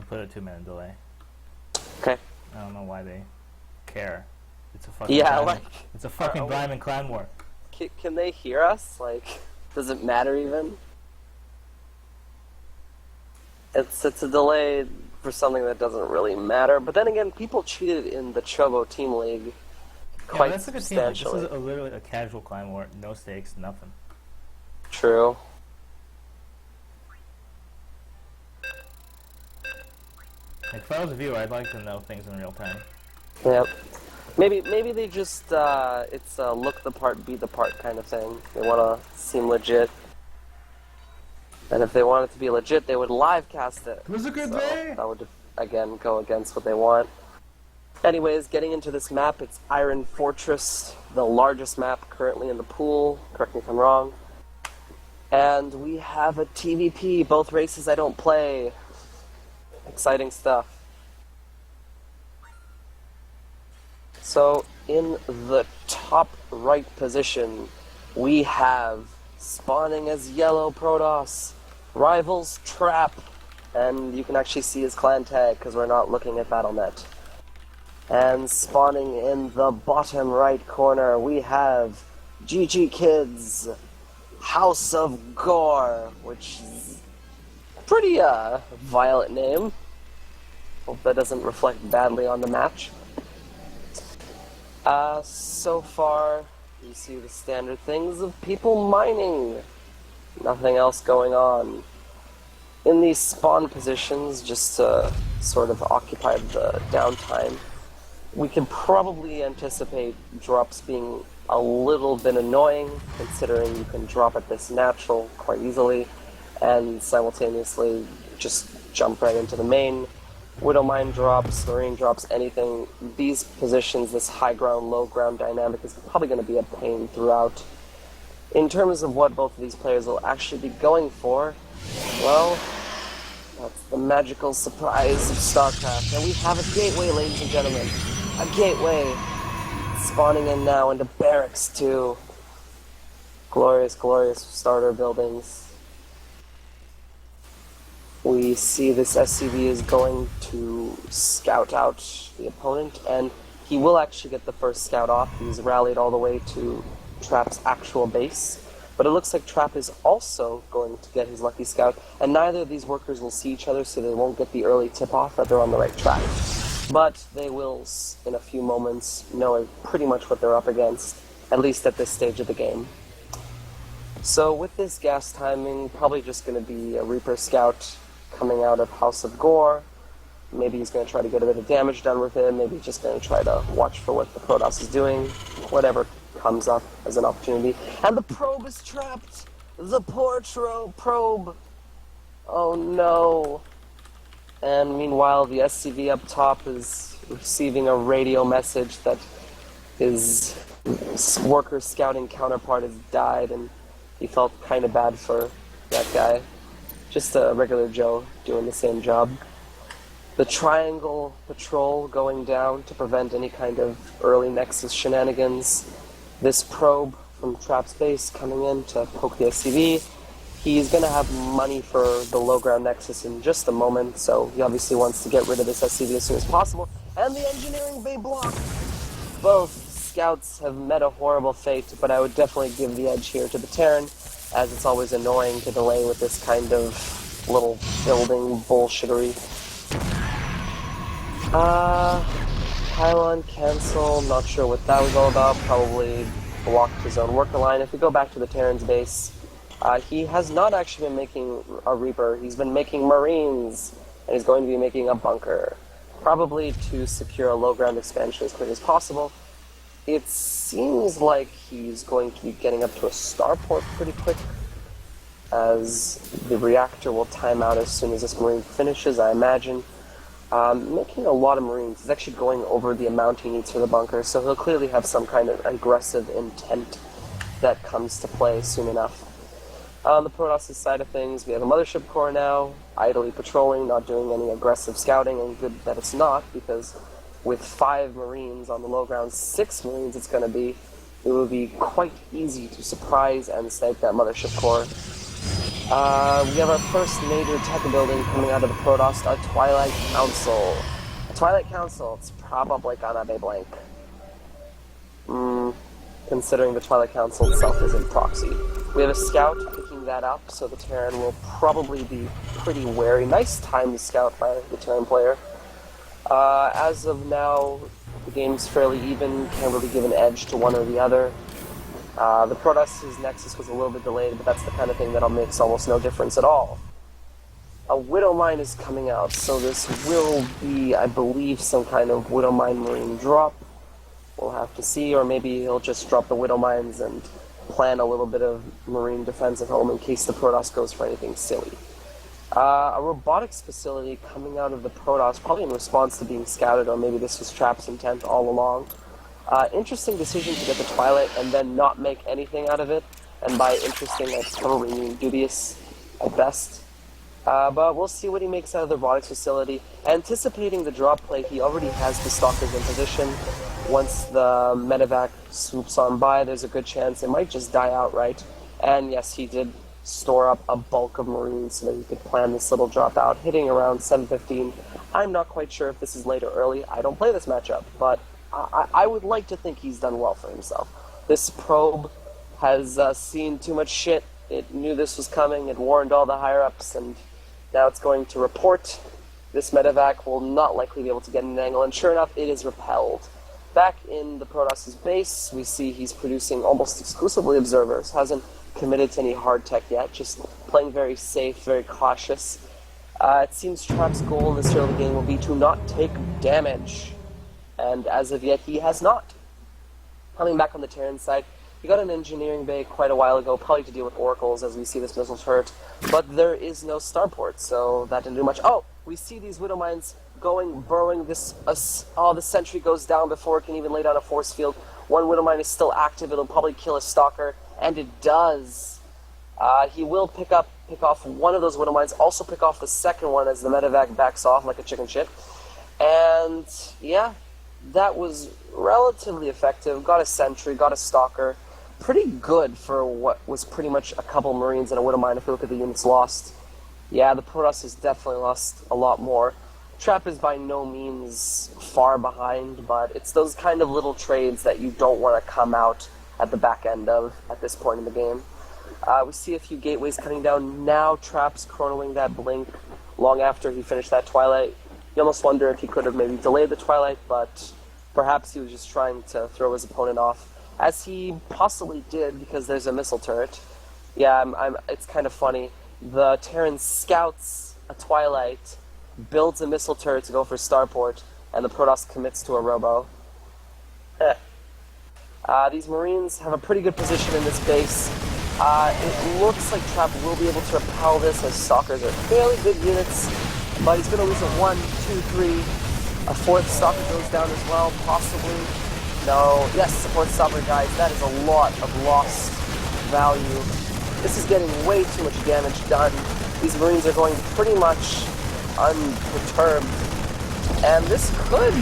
put a 2-minute delay. Okay. I don't know why they care. It's a fucking it's a fucking Diamond Clan War. Can they hear us? Like, does it matter even? It's a delay for something that doesn't really matter. But then again, people cheated in the Chobo Team League quite that's a good team. This is literally a casual Clan War. No stakes, nothing. True. Like, if I was a viewer, I'd like to know things in real time. Yep. Maybe they just, it's a look the part, be the part kind of thing. They want to seem legit. And if they want it to be legit, they would live cast it. It was a good day! That would, again, go against what they want. Anyways, getting into this map, it's Iron Fortress, the largest map currently in the pool. Correct me if I'm wrong. And we have a TVP, both races I don't play. Exciting stuff. So, in the top right position, we have, spawning as Yellow Protoss, Rivals Trap, and you can actually see his clan tag because we're not looking at BattleNet. And spawning in the bottom right corner, we have GG Kids, House of Gore, which is a pretty violent name. Hope that doesn't reflect badly on the match. So far, you see the standard things of people mining. Nothing else going on. In these spawn positions, just to sort of occupy the downtime, we can probably anticipate drops being a little bit annoying, considering you can drop at this natural quite easily, and simultaneously just jump right into the main. Widow Mine drops, Marine drops, anything. These positions, this high ground, low ground dynamic is probably going to be a pain throughout. In terms of what both of these players will actually be going for, well, that's the magical surprise of StarCraft. And we have a gateway, ladies and gentlemen. A gateway. Spawning in now into barracks too. Glorious, glorious starter buildings. We see this SCV is going to scout out the opponent, and he will actually get the first scout off. He's rallied all the way to Trap's actual base, but it looks like Trap is also going to get his lucky scout, and neither of these workers will see each other, so they won't get the early tip-off that they're on the right track. But they will, in a few moments, know pretty much what they're up against, at least at this stage of the game. So with this gas timing, probably just going to be a Reaper Scout coming out of House of Gore. Maybe he's going to try to get a bit of damage done with him. Maybe he's just going to try to watch for what the Protoss is doing. Whatever comes up as an opportunity. And the probe is trapped! The poor probe! Oh no! And meanwhile, the SCV up top is receiving a radio message that his worker scouting counterpart has died, and he felt kind of bad for that guy. Just a regular Joe doing the same job. The Triangle Patrol going down to prevent any kind of early Nexus shenanigans. This probe from Trap's base coming in to poke the SCV. He's going to have money for the low ground Nexus in just a moment, so he obviously wants to get rid of this SCV as soon as possible. And the engineering bay block! Both scouts have met a horrible fate, but I would definitely give the edge here to the Terran, as it's always annoying to delay with this kind of little building bullshittery. Pylon cancel, not sure what that was all about, probably blocked his own worker line. If we go back to the Terran's base, he has not actually been making a Reaper, he's been making Marines, and he's going to be making a bunker, probably to secure a low ground expansion as quick as possible. It seems like he's going to be getting up to a starport pretty quick, as the reactor will time out as soon as this Marine finishes, I imagine. Making a lot of Marines. He's actually going over the amount he needs for the bunker, so he'll clearly have some kind of aggressive intent that comes to play soon enough. On the Protoss' side of things, we have a Mothership Core now, idly patrolling, not doing any aggressive scouting, and good that it's not, because with 5 Marines on the low ground, 6 Marines it's going to be, it will be quite easy to surprise and snipe that Mothership Core. We have our first major tech building coming out of the Protoss, a Twilight Council. A Twilight Council, it's probably gonna be blank. Considering the Twilight Council itself is in proxy. We have a scout picking that up, so the Terran will probably be pretty wary. Nice time to scout by the Terran player. As of now, the game's fairly even, can't really give an edge to one or the other. The Protoss' Nexus was a little bit delayed, but that's the kind of thing that makes almost no difference at all. A Widow Mine is coming out, so this will be, I believe, some kind of Widow Mine Marine drop. We'll have to see, or maybe he'll just drop the Widow Mines and plan a little bit of Marine defense at home in case the Protoss goes for anything silly. A robotics facility coming out of the Protoss, probably in response to being scouted, or maybe this was Trap's intent all along. Interesting decision to get the Twilight and then not make anything out of it, and by interesting I probably mean dubious at best. But we'll see what he makes out of the robotics facility. Anticipating the drop play, he already has the Stalkers in position. Once the medevac swoops on by, there's a good chance it might just die outright. And yes, he did store up a bulk of Marines so that he could plan this little drop out, hitting around 7:15. I'm not quite sure if this is late or early. I don't play this matchup, but I would like to think he's done well for himself. This probe has seen too much shit. It knew this was coming. It warned all the higher-ups, and now it's going to report. This medevac will not likely be able to get an angle, and sure enough, it is repelled. Back in the Protoss' base, we see he's producing almost exclusively observers. Hasn't committed to any hard tech yet, just playing very safe, very cautious. It seems Trap's goal in this early game will be to not take damage, and as of yet, he has not. Coming back on the Terran side, he got an engineering bay quite a while ago, probably to deal with oracles as we see this missile turret, but there is no starport, so that didn't do much. Oh, we see these Widow Mines going, burrowing. The sentry goes down before it can even lay down a force field. One Widow Mine is still active, it'll probably kill a Stalker, and it does. He will pick off one of those Widow Mines, also pick off the second one as the medevac backs off like a chicken shit. And yeah, that was relatively effective. Got a sentry, got a Stalker. Pretty good for what was pretty much a couple Marines and a Widow Mine if we look at the units lost. Yeah, the Protoss has definitely lost a lot more. Trap is by no means far behind, but it's those kind of little trades that you don't want to come out at the back end of at this point in the game. We see a few gateways cutting down. Now Trap's chronoing that blink long after he finished that Twilight. You almost wonder if he could have maybe delayed the Twilight, but perhaps he was just trying to throw his opponent off, as he possibly did because there's a missile turret. Yeah, it's kind of funny. The Terran scouts a Twilight, builds a missile turret to go for starport, and the Protoss commits to a robo. These Marines have a pretty good position in this base. It looks like Trap will be able to repel this, as Stalkers are fairly big units, but he's going to lose a 1, 2, 3. A fourth Stalker goes down as well, possibly. No, yes, the fourth Stalker dies. That is a lot of lost value. This is getting way too much damage done. These Marines are going pretty much unperturbed, and this could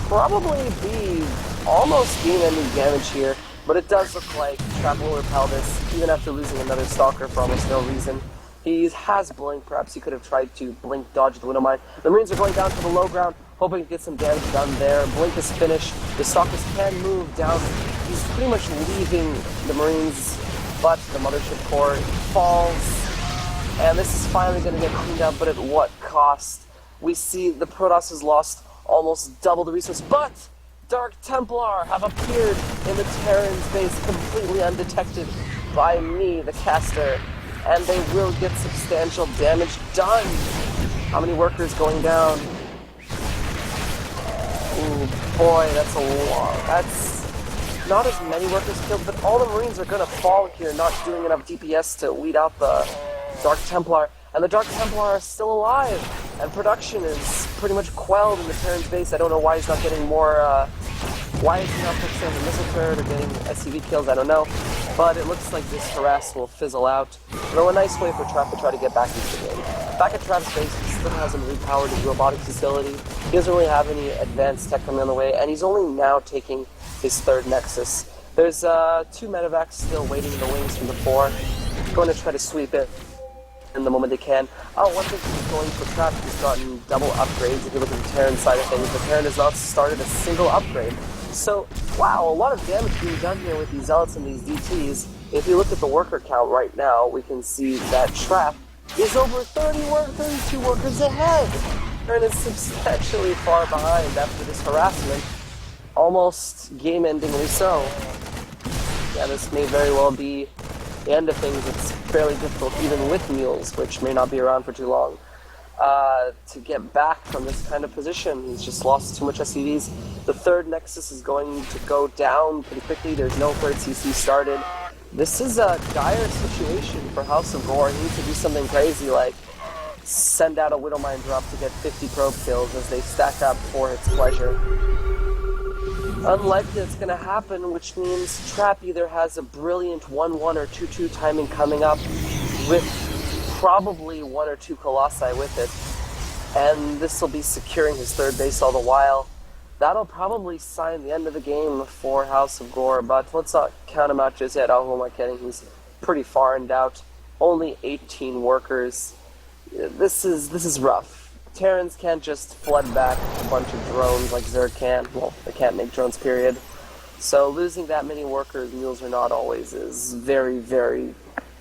probably be almost game-ending damage here, but it does look like Trap will repel this, even after losing another Stalker for almost no reason. He has Blink. Perhaps he could have tried to Blink dodge the Widow Mine. The Marines are going down to the low ground, hoping to get some damage done there. Blink is finished. The Stalkers can move down. He's pretty much leaving the Marines, but the Mothership Core falls. And this is finally going to get cleaned up, but at what cost? We see the Protoss has lost almost double the resource, but Dark Templar have appeared in the Terran's base completely undetected by me, the caster, and they will get substantial damage done. How many workers going down? Ooh, boy, that's a lot. That's not as many workers killed, but all the Marines are going to fall here, not doing enough DPS to weed out the Dark Templar, and the Dark Templar are still alive, and production is pretty much quelled in the Terran's base. I don't know why he's not getting more, why is he not fixing the missile turret or getting SCV kills, I don't know, but it looks like this harass will fizzle out. Though a nice way for Trap to try to get back into the game. Back at Trap's base, he still hasn't repowered his robotics facility. He doesn't really have any advanced tech coming on the way, and he's only now taking his third Nexus. There's two medevacs still waiting in the wings from the 4. Going to try to sweep it. in the moment they can. Oh, one thing he's going for Trap, he's gotten double upgrades. If you look at the Terran side of things, the Terran has not started a single upgrade. So, wow, a lot of damage being done here with these Zealots and these DTs. If you look at the worker count right now, we can see that Trap is over 32 workers ahead. Terran is substantially far behind after this harassment. Almost game-endingly so. Yeah, this may very well be the end of things. It's fairly difficult, even with mules, which may not be around for too long, to get back from this kind of position. He's just lost too much SCVs. The third Nexus is going to go down pretty quickly. There's no third CC started. This is a dire situation for House of Gore. He needs to do something crazy like send out a Widowmine drop to get 50 probe kills as they stack up for its pleasure. Unlikely it's going to happen, which means Trap either has a brilliant 1-1 or 2-2 timing coming up with probably 1 or 2 Colossi with it, and this will be securing his third base all the while. That'll probably sign the end of the game for House of Gore, but let's not count him out just yet. Oh, who am I kidding? He's pretty far in doubt. Only 18 workers. This is rough. Terrans can't just flood back a bunch of drones like Zerg can. Well, they can't make drones, period. So losing that many workers, mules or not always, is very, very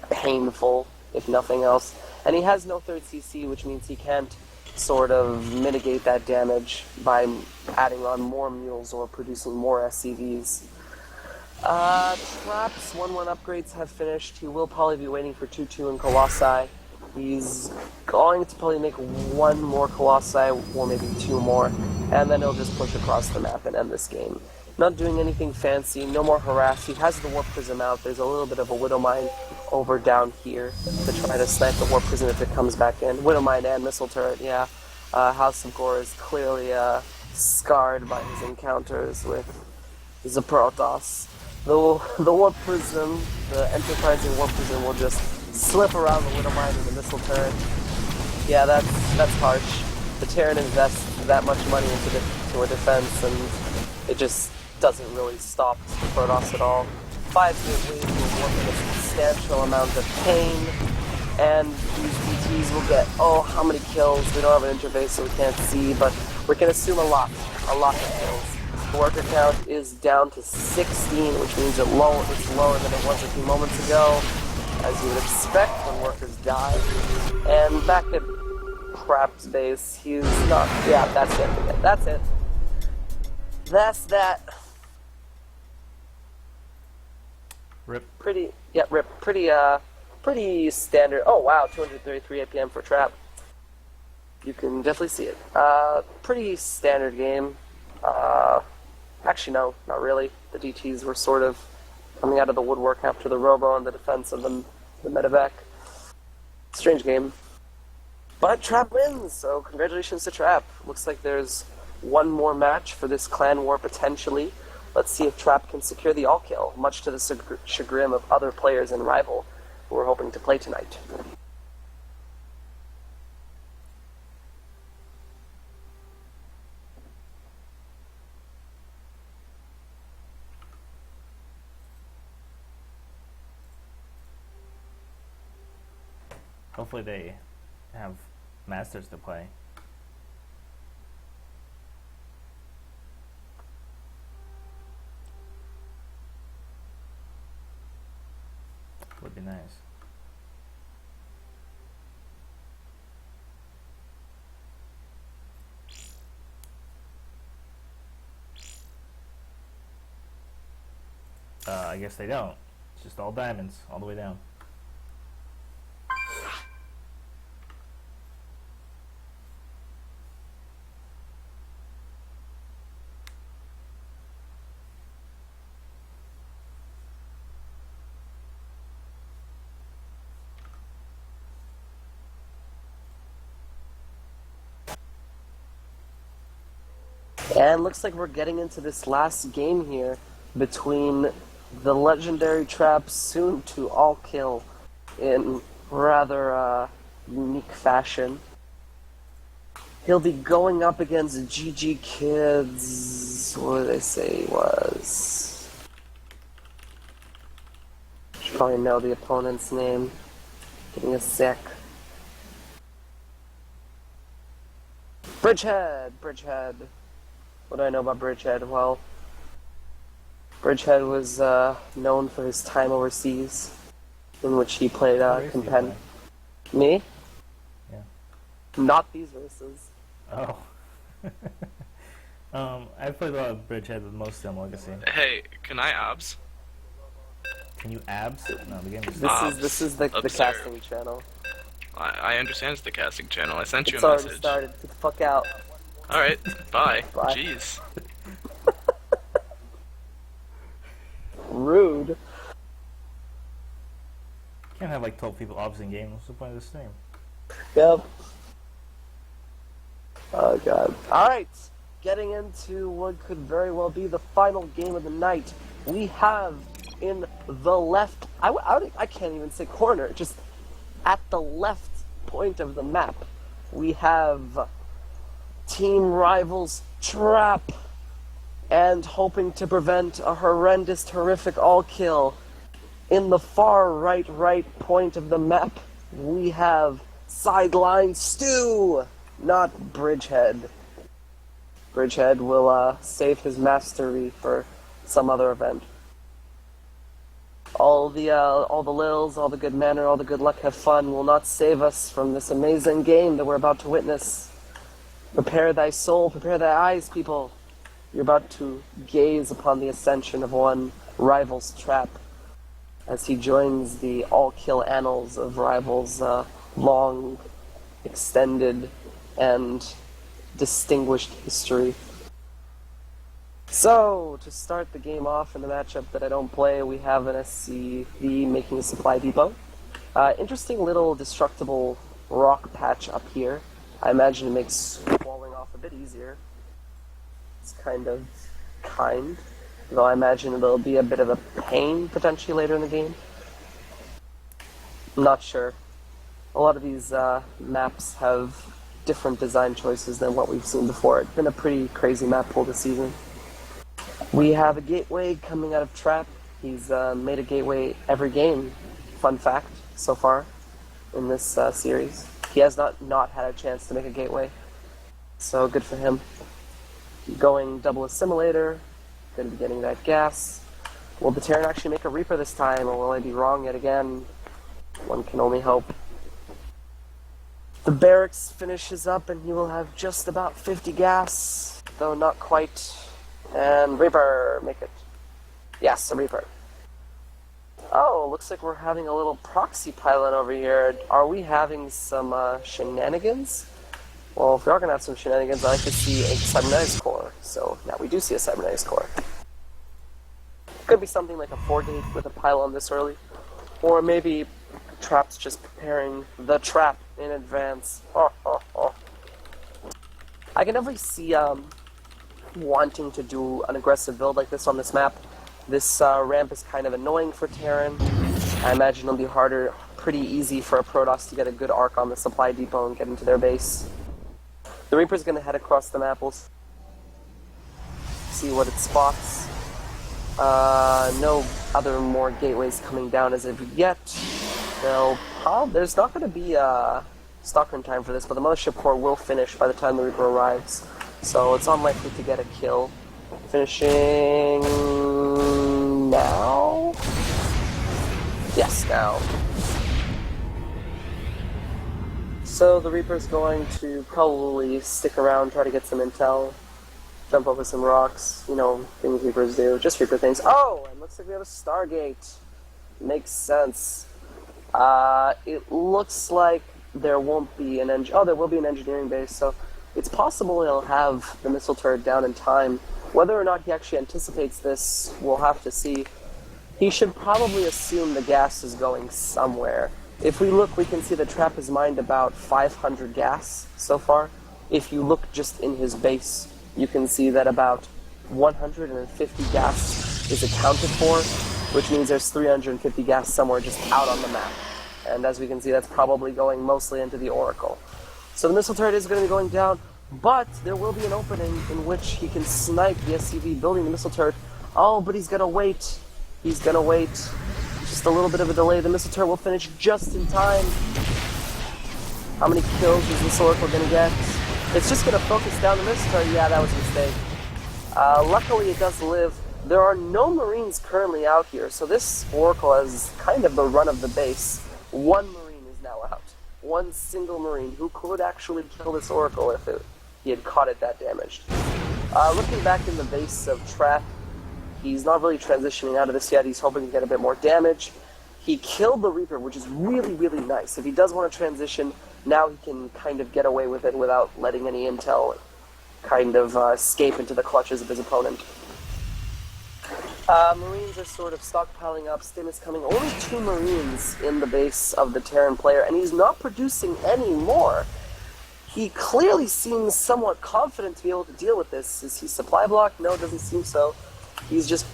painful, if nothing else. And he has no third CC, which means he can't sort of mitigate that damage by adding on more mules or producing more SCVs. Trap's 1-1 upgrades have finished. He will probably be waiting for 2-2 and Colossi. He's going to probably make 1 more Colossi, or maybe 2 more, and then he'll just push across the map and end this game. Not doing anything fancy, no more harass. He has the Warp Prism out. There's a little bit of a Widowmine over down here to try to snipe the Warp Prism if it comes back in. Widowmine and Missile Turret, yeah. House of Gore is clearly scarred by his encounters with Protoss. The Warp Prism, the Enterprising Warp Prism, will just slip around the Widowmine and the Missile Turret. Yeah, that's harsh. The Terran invests that much money into a defense, and it just doesn't really stop the Protoss at all. 5 good waves will work in a substantial amount of pain, and these DTs will get, oh, how many kills? We don't have an interface, so we can't see, but we can assume a lot of kills. The worker count is down to 16, which means it's lower than it was a few moments ago, as you would expect when workers die. And back at Crap's base, he's not... Yeah, that's it. That's it. That's that. Rip. Rip. Pretty standard. Oh, wow, 233 APM for Trap. You can definitely see it. Pretty standard game. Actually, no, not really. The DTs were sort of coming out of the woodwork after the Robo and the defense of the medevac. Strange game. But Trap wins, so congratulations to Trap. Looks like there's 1 more match for this clan war potentially. Let's see if Trap can secure the all-kill, much to the chagrin of other players in Rival who are hoping to play tonight. Hopefully they have Masters to play. Would be nice. I guess they don't. It's just all diamonds all the way down. And looks like we're getting into this last game here between the legendary Trap, soon to all kill in rather unique fashion. He'll be going up against GG Kids. What did they say he was? Should probably know the opponent's name. Give me a sec. Bridgehead. What do I know about Bridgehead? Well, Bridgehead was known for his time overseas, in which he played competitive. Me? Yeah. Not these races. Oh. I played a lot of Bridgehead with most of them Legacy. Hey, can I abs? Can you abs? No, the game is This is the casting channel. I understand it's the casting channel. I sent you It's a already message. started. Get the fuck out. Alright, bye. Bye. Jeez. Rude. You can't have like 12 people abs in game. What's the point of this stream? Yep. Oh god. Alright. Getting into what could very well be the final game of the night. We have in the left... I can't even say corner. Just at the left point of the map, we have Team Rivals Trap. And hoping to prevent a horrendous, horrific all-kill. In the far right point of the map, we have Sideline Stew, not Bridgehead. Bridgehead will save his mastery for some other event. All the lils, all the good manner, all the good luck, have fun will not save us from this amazing game that we're about to witness. Prepare thy soul, prepare thy eyes, people. You're about to gaze upon the ascension of one Rivals Trap as he joins the all-kill annals of Rivals' long, extended, and distinguished history. So, to start the game off in the matchup that I don't play, we have an SCV making a supply depot. Interesting little destructible rock patch up here. I imagine it makes walling off a bit easier. It's kind, though I imagine it'll be a bit of a pain potentially later in the game. I'm not sure. A lot of these maps have different design choices than what we've seen before. It's been a pretty crazy map pool this season. We have a gateway coming out of Trap. He's made a gateway every game, fun fact, so far in this series. He has not had a chance to make a gateway, so good for him. Going double assimilator, going to be getting that gas. Will the Terran actually make a Reaper this time, or will I be wrong yet again? One can only hope. The barracks finishes up, and he will have just about 50 gas, though not quite. And Reaper, make it. Yes, a Reaper. Oh, looks like we're having a little proxy pilot over here. Are we having some shenanigans? Well, if we are going to have some shenanigans, I could see a cybernetics core. So, now we do see a cybernetics core. Could be something like a 4-gate with a pylon this early. Or maybe Trap's just preparing the trap in advance. I can definitely see wanting to do an aggressive build like this on this map. This ramp is kind of annoying for Terran. I imagine it'll be pretty easy for a Protoss to get a good arc on the supply depot and get into their base. The Reaper's going to head across the map. We'll see what it spots. No other more gateways coming down as of yet. There's not going to be Stalker in time for this, but the Mothership Core will finish by the time the Reaper arrives. So it's unlikely to get a kill. Finishing now? Yes, now. So the Reaper's going to probably stick around, try to get some intel, jump over some rocks, you know, things Reapers do, just Reaper things. Oh, and looks like we have a Stargate. Makes sense. It looks like there won't be an there will be an engineering base, so it's possible he'll have the missile turret down in time. Whether or not he actually anticipates this, we'll have to see. He should probably assume the gas is going somewhere. If we look, we can see the Trap has mined about 500 gas so far. If you look just in his base, you can see that about 150 gas is accounted for, which means there's 350 gas somewhere just out on the map. And as we can see, that's probably going mostly into the Oracle. So the missile turret is going to be going down, but there will be an opening in which he can snipe the SCV building the missile turret. Oh, but he's going to wait. He's going to wait. Just a little bit of a delay. The missile turret will finish just in time. How many kills is this Oracle going to get? It's just going to focus down the missile turret. Yeah, that was a mistake. Luckily, it does live. There are no Marines currently out here, so this Oracle has kind of the run of the base. One Marine is now out. One single Marine who could actually kill this Oracle if he had caught it that damaged. Looking back in the base of Trap, he's not really transitioning out of this yet. He's hoping to get a bit more damage. He killed the Reaper, which is really, really nice. If he does want to transition, now he can kind of get away with it without letting any intel kind of escape into the clutches of his opponent. Marines are sort of stockpiling up. Stim is coming. Only 2 Marines in the base of the Terran player, and he's not producing any more. He clearly seems somewhat confident to be able to deal with this. Is he supply blocked? No, it doesn't seem so. He's just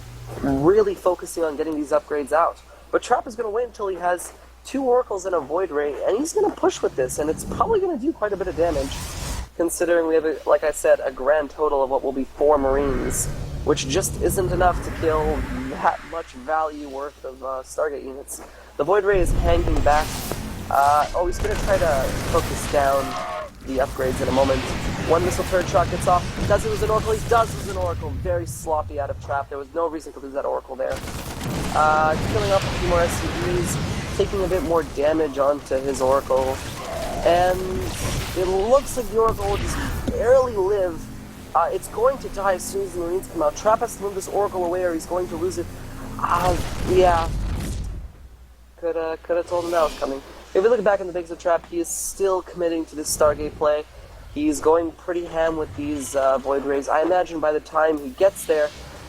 really focusing on getting these upgrades out. But Trap is going to wait until he has 2 Oracles and a Void Ray, and he's going to push with this, and it's probably going to do quite a bit of damage, considering we have, like I said, a grand total of what will be 4 Marines, which just isn't enough to kill that much value worth of Stargate units. The Void Ray is hanging back. He's going to try to focus down the upgrades in a moment. One missile turret shot gets off. Does it lose an Oracle? He does lose an Oracle. Very sloppy out of Trap. There was no reason to lose that Oracle there. Killing off a few more SCVs, taking a bit more damage onto his Oracle. And it looks like the Oracle will just barely live. It's going to die as soon as the Marines come out. Trap has to move this Oracle away or he's going to lose it. Yeah. Could have told him that was coming. If we look back in the base of Trap, he is still committing to this Stargate play. He's going pretty ham with these Void Rays. I imagine by the time he gets there,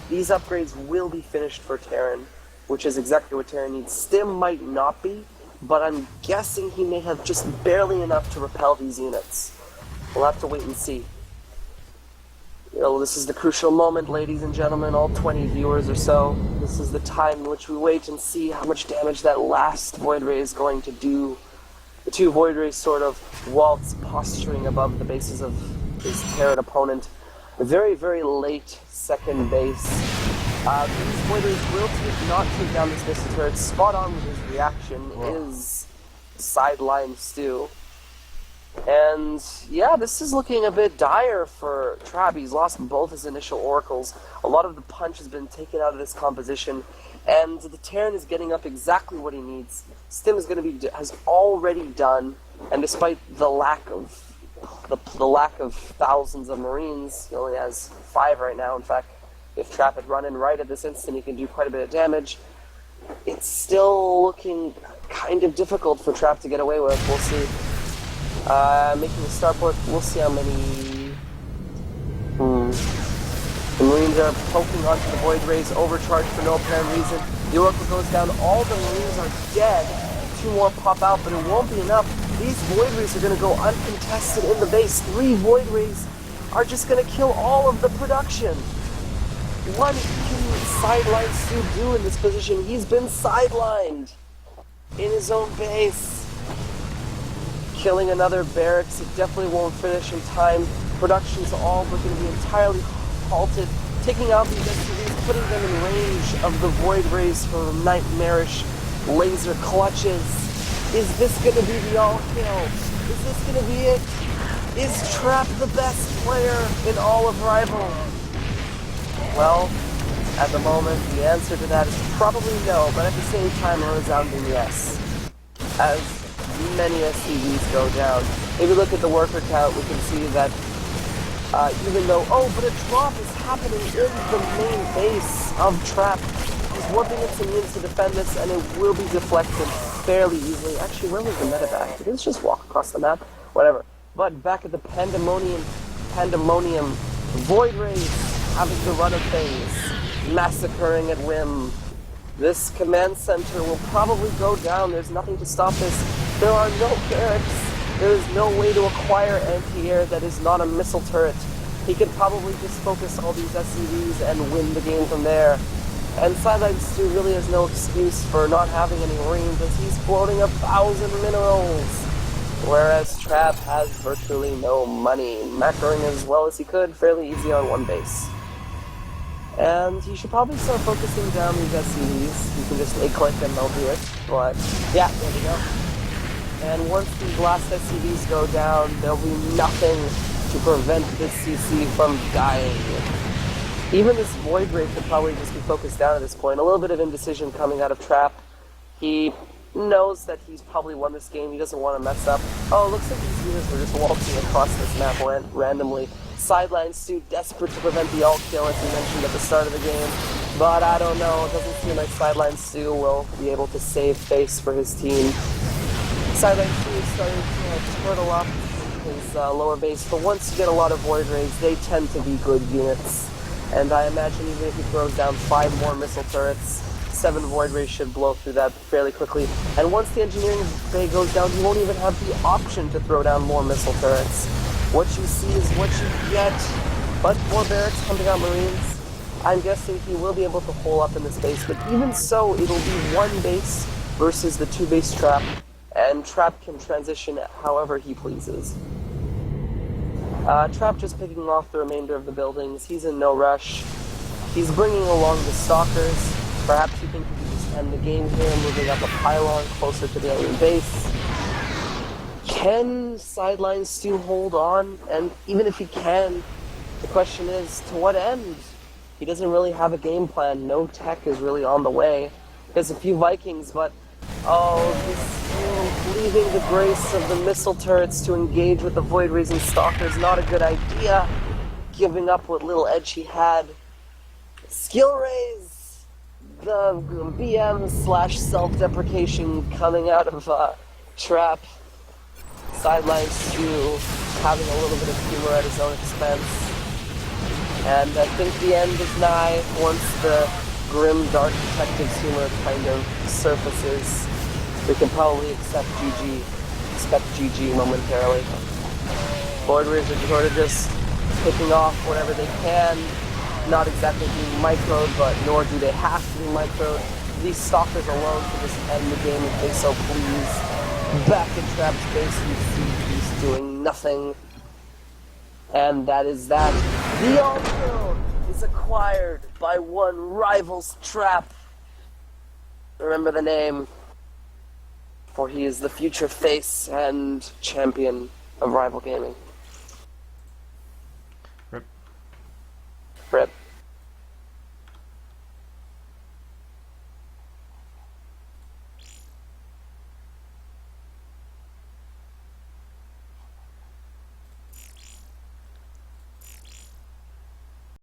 these upgrades will be finished for Terran, which is exactly what Terran needs. Stim might not be, but I'm guessing he may have just barely enough to repel these units. We'll have to wait and see. This is the crucial moment, ladies and gentlemen, all 20 viewers or so. This is the time in which we wait and see how much damage that last Void Ray is going to do. The 2 Void Rays sort of waltz posturing above the bases of his Terran opponent. A very, very late second base. These Void Rays will not take down this missile turret. Spot on with his reaction is sideline stew. And yeah, this is looking a bit dire for Trap. He's lost both his initial Oracles. A lot of the punch has been taken out of this composition, and the Terran is getting up exactly what he needs. Stim is going to has already done, and despite the lack of thousands of Marines, he only has 5 right now. In fact, if Trap had run in right at this instant, he can do quite a bit of damage. It's still looking kind of difficult for Trap to get away with. We'll see. Making a starport, we'll see how many... The Marines are poking onto the Void Rays, overcharged for no apparent reason. The Oracle goes down, all the Marines are dead. 2 more pop out, but it won't be enough. These Void Rays are going to go uncontested in the base. 3 Void Rays are just going to kill all of the production. What can Sideline Stu do in this position? He's been sidelined in his own base. Killing another barracks, it definitely won't finish in time. Production's all going to be entirely halted. Taking out these SUVs, putting them in range of the Void Rays for nightmarish laser clutches. Is this going to be the all-kill? Is this going to be it? Is Trap the best player in all of Rival? Well, at the moment, the answer to that is probably no, but at the same time, a resounding yes. As many SCVs go down. If you look at the worker count, we can see that even though, but a drop is happening in the main base of Trap. He's warping its immune to defend this, and it will be deflected fairly easily. Actually, where was the medevac? Did it just walk across the map? Whatever. But back at the Pandemonium, Void Rays having the run of things, massacring at whim. This command center will probably go down. There's nothing to stop this. There are no barracks. There is no way to acquire anti-air that is not a missile turret. He could probably just focus all these SCVs and win the game from there. And Sideline Stu really has no excuse for not having any Marines, as he's floating 1,000 minerals. Whereas Trap has virtually no money, macroing as well as he could, fairly easy on one base. And he should probably start focusing down these SCVs. You can just A-click and they'll do it. But yeah, there we go. And once these last SCVs go down, there'll be nothing to prevent this CC from dying. Even this Void Ray could probably just be focused down at this point. A little bit of indecision coming out of Trap. He knows that he's probably won this game. He doesn't want to mess up. Oh, it looks like these units were just waltzing across this map randomly. Sideline Stu desperate to prevent the ult kill, as he mentioned at the start of the game. But I don't know. It doesn't seem like Sideline Stu will be able to save face for his team. Sideline Stu is starting to turtle up his lower base, but once you get a lot of Void Rays, they tend to be good units. And I imagine even if he throws down 5 more missile turrets, 7 Void Rays should blow through that fairly quickly. And once the engineering bay goes down, you won't even have the option to throw down more missile turrets. What you see is what you get. But more barracks pumping out Marines. I'm guessing he will be able to hole up in this base, but even so, it'll be 1 base versus the 2 base Trap, and Trap can transition however he pleases. Trap just picking off the remainder of the buildings. He's in no rush. He's bringing along the Stalkers. Perhaps you think he can just end the game here, moving up a pylon closer to the enemy base. Can Sideline Stu hold on? And even if he can, the question is, to what end? He doesn't really have a game plan. No tech is really on the way. He has a few Vikings, but leaving the grace of the missile turrets to engage with the Void Rays and Stalkers, not a good idea. Giving up what little edge he had. Skill raise! The BM / self-deprecation coming out of Trap. Sideline Stu having a little bit of humor at his own expense. And I think the end is nigh once the grim, dark detective's humor kind of surfaces. We can probably expect GG momentarily. Void Rays are sort of just picking off whatever they can, not exactly being microed, but nor do they have to be microed. These Stalkers alone can just end the game if they so please. Back in Trap's base, you see he's doing nothing. And that is that. The all-kill is acquired by one rival's Trap. Remember the name, for he is the future face and champion of rival gaming. Rip. Rip.